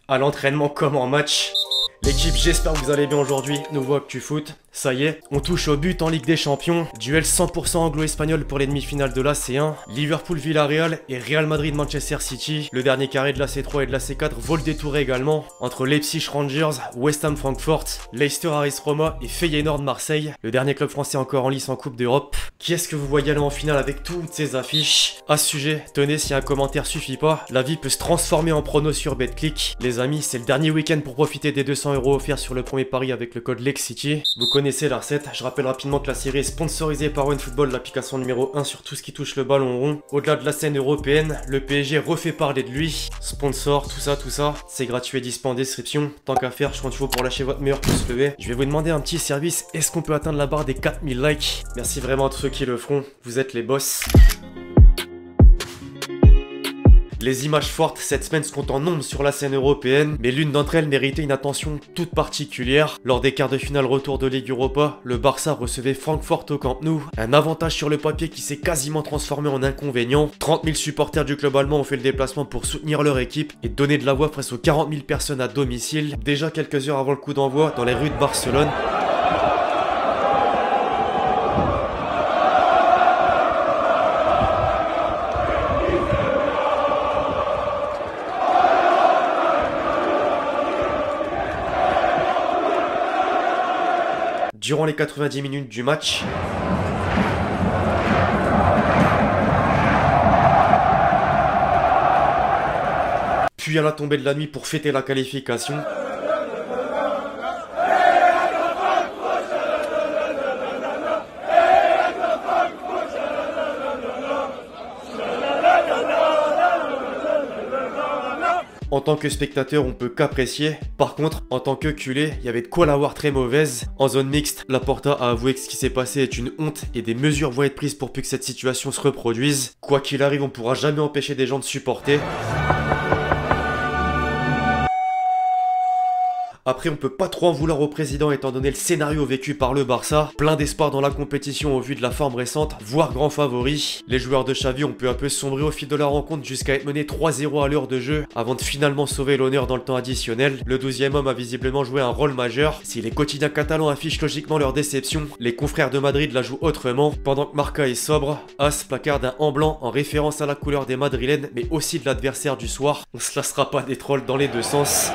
À l'entraînement comme en match. L'équipe, j'espère que vous allez bien aujourd'hui. Nouveau Actu Foot. Ça y est, on touche au but en Ligue des Champions. Duel 100% anglo-espagnol pour les demi-finales de l'AC1. Liverpool-Villarreal et Real Madrid-Manchester City. Le dernier carré de l'AC3 et de l'AC4 vaut le détour également. Entre Leipzig Rangers, West Ham Francfort, Leicester AS Roma et Feyenoord Marseille. Le dernier club français encore en lice en Coupe d'Europe. Qui est-ce que vous voyez aller en finale avec toutes ces affiches? À ce sujet, tenez, si un commentaire suffit pas, la vie peut se transformer en prono sur BetClick. Les amis, c'est le dernier week-end pour profiter des 200 € offerts sur le premier pari avec le code LEXCITY. Vous connaissez la recette, je rappelle rapidement que la série est sponsorisée par OneFootball, l'application numéro 1 sur tout ce qui touche le ballon rond. Au-delà de la scène européenne, le PSG refait parler de lui. Sponsor, tout ça, c'est gratuit et dispo en description. Tant qu'à faire, je compte sur vous pour lâcher votre meilleur pouce levé. Je vais vous demander un petit service, est-ce qu'on peut atteindre la barre des 4000 likes? Merci vraiment à tous ceux qui le feront, vous êtes les boss. Les images fortes cette semaine sont en nombre sur la scène européenne, mais l'une d'entre elles méritait une attention toute particulière. Lors des quarts de finale retour de Ligue Europa, le Barça recevait Francfort au Camp Nou. Un avantage sur le papier qui s'est quasiment transformé en inconvénient. 30 000 supporters du club allemand ont fait le déplacement pour soutenir leur équipe et donner de la voix face aux 40 000 personnes à domicile. Déjà quelques heures avant le coup d'envoi, dans les rues de Barcelone, durant les 90 minutes du match, puis à la tombée de la nuit pour fêter la qualification. En tant que spectateur, on peut qu'apprécier. Par contre, en tant que culé, il y avait de quoi l'avoir très mauvaise. En zone mixte, Laporta a avoué que ce qui s'est passé est une honte et des mesures vont être prises pour plus que cette situation se reproduise. Quoi qu'il arrive, on pourra jamais empêcher des gens de supporter. Après, on peut pas trop en vouloir au président étant donné le scénario vécu par le Barça. Plein d'espoir dans la compétition au vu de la forme récente, voire grand favori. Les joueurs de Xavi ont peu à peu sombré au fil de la rencontre jusqu'à être menés 3-0 à l'heure de jeu avant de finalement sauver l'honneur dans le temps additionnel. Le 12e homme a visiblement joué un rôle majeur. Si les quotidiens catalans affichent logiquement leur déception, les confrères de Madrid la jouent autrement. Pendant que Marca est sobre, As placarde un en blanc en référence à la couleur des Madrilènes mais aussi de l'adversaire du soir. On se lassera pas des trolls dans les deux sens.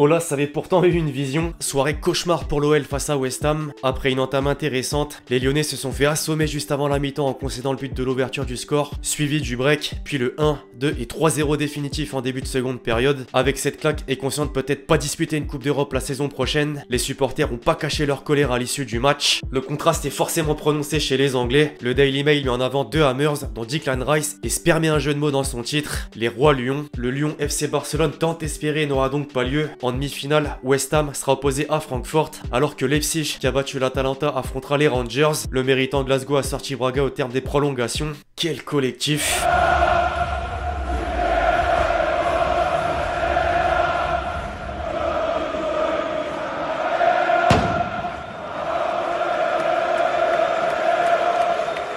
Olas avait pourtant eu une vision. Soirée cauchemar pour l'OL face à West Ham. Après une entame intéressante, les Lyonnais se sont fait assommer juste avant la mi-temps en concédant le but de l'ouverture du score, suivi du break, puis le 1, 2 et 3-0 définitif en début de seconde période. Avec cette claque et conscient de peut-être pas disputer une Coupe d'Europe la saison prochaine, les supporters ont pas caché leur colère à l'issue du match. Le contraste est forcément prononcé chez les Anglais. Le Daily Mail met en avant deux Hammers, dont Declan Rice, et se permet un jeu de mots dans son titre. Les Rois Lions. Le Lyon FC Barcelone tant espéré n'aura donc pas lieu. En demi-finale, West Ham sera opposé à Francfort, alors que Leipzig, qui a battu l'Atalanta, affrontera les Rangers. Le méritant Glasgow a sorti Braga au terme des prolongations. Quel collectif!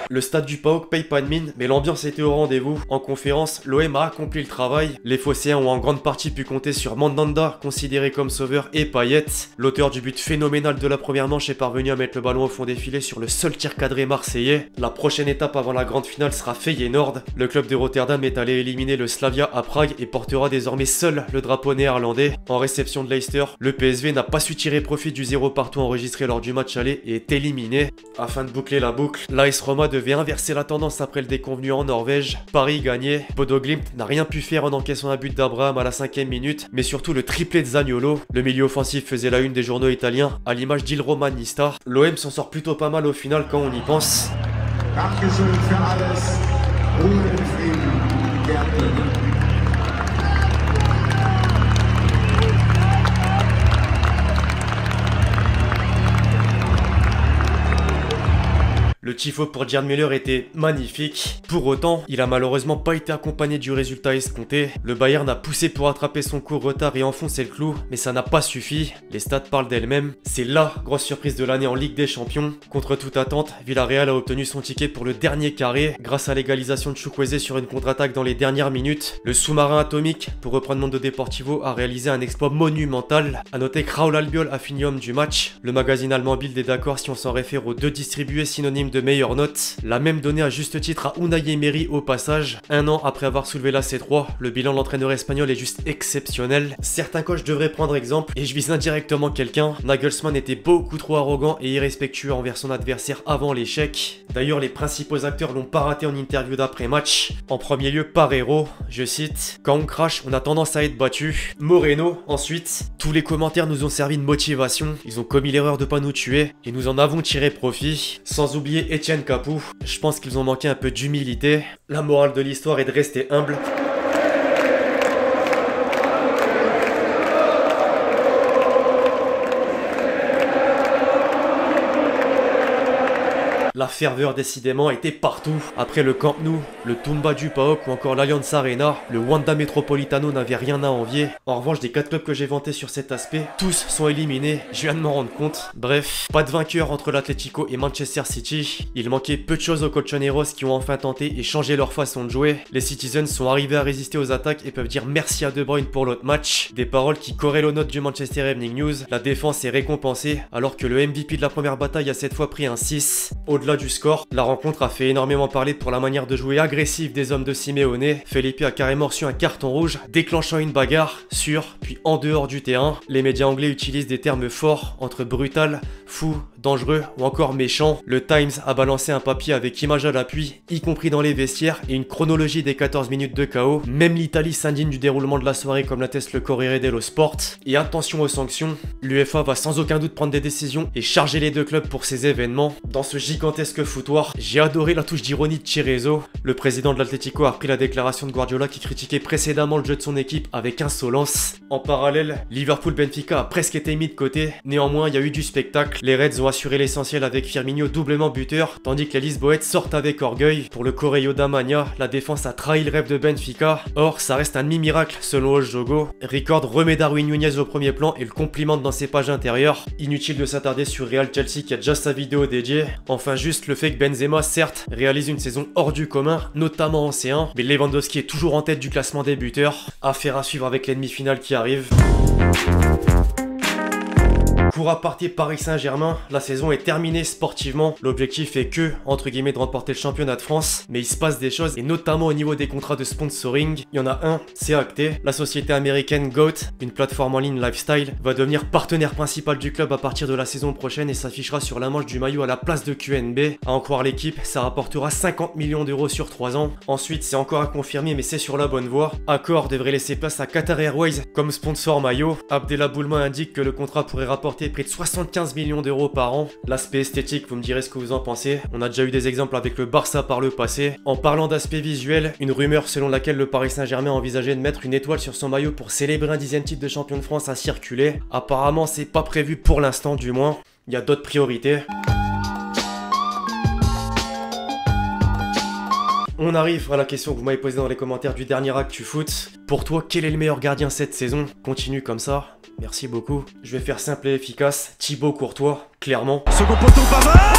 Le stade du PAOK paye pas de mine, mais l'ambiance était au rendez-vous. En conférence, l'OM a accompli le travail. Les Phocéens ont en grande partie pu compter sur Mandanda, considéré comme sauveur, et Payet. L'auteur du but phénoménal de la première manche est parvenu à mettre le ballon au fond des filets sur le seul tir cadré marseillais. La prochaine étape avant la grande finale sera Feyenoord. Le club de Rotterdam est allé éliminer le Slavia à Prague et portera désormais seul le drapeau néerlandais. En réception de Leicester, le PSV n'a pas su tirer profit du 0 partout enregistré lors du match aller et est éliminé. Afin de boucler la boucle, l'AS Roma devait inverser la tendance après le déconvenu en Norvège. Paris gagnait. Bodo Glimt n'a rien pu faire en encaissant un but d'Abraham à la 5e minute, mais surtout le triplé de Zaniolo. Le milieu offensif faisait la une des journaux italiens, à l'image d'Il Romanista. L'OM s'en sort plutôt pas mal au final quand on y pense. Le tifo pour Gerd Müller était magnifique. Pour autant, il a malheureusement pas été accompagné du résultat escompté. Le Bayern a poussé pour attraper son court retard et enfoncer le clou, mais ça n'a pas suffi. Les stats parlent d'elles-mêmes. C'est la grosse surprise de l'année en Ligue des Champions. Contre toute attente, Villarreal a obtenu son ticket pour le dernier carré grâce à l'égalisation de Chukwueze sur une contre-attaque dans les dernières minutes. Le sous-marin atomique, pour reprendre Mundo Deportivo, a réalisé un exploit monumental. A noter que Raúl Albiol a fini homme du match. Le magazine allemand Bild est d'accord si on s'en réfère aux deux distribués synonymes de meilleure note. L'a même donné à juste titre à Unai Emery au passage. Un an après avoir soulevé la C3, le bilan de l'entraîneur espagnol est juste exceptionnel. Certains coachs devraient prendre exemple, et je vise indirectement quelqu'un. Nagelsmann était beaucoup trop arrogant et irrespectueux envers son adversaire avant l'échec. D'ailleurs, les principaux acteurs l'ont pas raté en interview d'après-match. En premier lieu, Parreiro, je cite: quand on crache, on a tendance à être battu. Moreno, ensuite: tous les commentaires nous ont servi de motivation. Ils ont commis l'erreur de pas nous tuer et nous en avons tiré profit. Sans oublier Etienne Capou. Je pense qu'ils ont manqué un peu d'humilité. La morale de l'histoire est de rester humble. La ferveur décidément était partout. Après le Camp Nou, le Tumba du PAOK ou encore l'Allianz Arena, le Wanda Metropolitano n'avait rien à envier. En revanche, des 4 clubs que j'ai vantés sur cet aspect, tous sont éliminés, je viens de m'en rendre compte. Bref, pas de vainqueur entre l'Atlético et Manchester City. Il manquait peu de choses aux Colchoneros qui ont enfin tenté et changé leur façon de jouer. Les Citizens sont arrivés à résister aux attaques et peuvent dire merci à De Bruyne pour l'autre match. Des paroles qui corrèlent aux notes du Manchester Evening News. La défense est récompensée alors que le MVP de la première bataille a cette fois pris un 6. Au-delà du score, la rencontre a fait énormément parler pour la manière de jouer agressive des hommes de Simeone. Felipe a carrément reçu un carton rouge, déclenchant une bagarre sur, puis en dehors du terrain. Les médias anglais utilisent des termes forts entre brutal, fou, dangereux ou encore méchant. Le Times a balancé un papier avec images à l'appui, y compris dans les vestiaires, et une chronologie des 14 minutes de chaos. Même l'Italie s'indigne du déroulement de la soirée comme l'atteste le Corriere dello Sport. Et attention aux sanctions, l'UEFA va sans aucun doute prendre des décisions et charger les deux clubs pour ces événements. Dans ce gigantesque foutoir, j'ai adoré la touche d'ironie de Cerezo. Le président de l'Atlético a repris la déclaration de Guardiola qui critiquait précédemment le jeu de son équipe avec insolence. En parallèle, Liverpool-Benfica a presque été mis de côté. Néanmoins, il y a eu du spectacle. Les Reds ont assuré l'essentiel avec Firmino doublement buteur, tandis que les Lisboètes sortent avec orgueil. Pour le Correio da Mania, la défense a trahi le rêve de Benfica. Or, ça reste un demi-miracle selon Ojogo. Ricord remet Darwin Nunez au premier plan et le complimente dans ses pages intérieures. Inutile de s'attarder sur Real Chelsea qui a déjà sa vidéo dédiée. Enfin, juste le fait que Benzema, certes, réalise une saison hors du commun, notamment en C1, mais Lewandowski est toujours en tête du classement des buteurs. Affaire à suivre avec les demi-finales qui arrivent. Cours à partir Paris Saint-Germain, la saison est terminée sportivement. L'objectif est que, entre guillemets, de remporter le championnat de France. Mais il se passe des choses, et notamment au niveau des contrats de sponsoring. Il y en a un, c'est acté. La société américaine GOAT, une plateforme en ligne lifestyle, va devenir partenaire principal du club à partir de la saison prochaine et s'affichera sur la manche du maillot à la place de QNB. À en croire l'équipe, ça rapportera 50 millions d'euros sur 3 ans. Ensuite, c'est encore à confirmer, mais c'est sur la bonne voie. Accor devrait laisser place à Qatar Airways comme sponsor maillot. Abdellah Boulma indique que le contrat pourrait rapporter près de 75 millions d'euros par an. L'aspect esthétique, vous me direz ce que vous en pensez. On a déjà eu des exemples avec le Barça par le passé. En parlant d'aspect visuel, une rumeur selon laquelle le Paris Saint-Germain envisageait de mettre une étoile sur son maillot pour célébrer un 10e titre de champion de France a circulé. Apparemment, c'est pas prévu pour l'instant du moins. Il y a d'autres priorités. On arrive à la question que vous m'avez posée dans les commentaires du dernier Actu Foot. Pour toi, quel est le meilleur gardien cette saison? Continue comme ça. Merci beaucoup. Je vais faire simple et efficace. Thibaut Courtois, clairement. Second poteau, Pavard.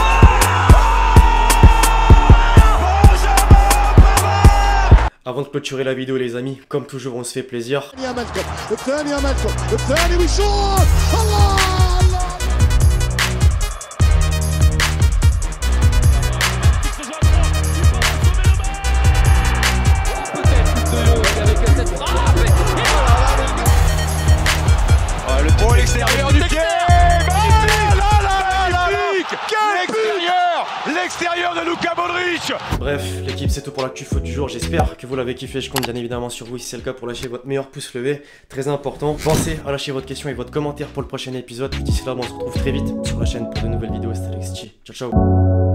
Avant de clôturer la vidéo les amis, comme toujours on se fait plaisir. Oh, l'extérieur du pied. L'extérieur de Luka Modric. Bref, l'équipe c'est tout pour l'actu foot du jour, j'espère que vous l'avez kiffé, je compte bien évidemment sur vous si c'est le cas pour lâcher votre meilleur pouce levé, très important. Pensez à lâcher votre question et votre commentaire pour le prochain épisode, et d'ici là on se retrouve très vite sur la chaîne pour de nouvelles vidéos, c'était Alexis, ciao ciao.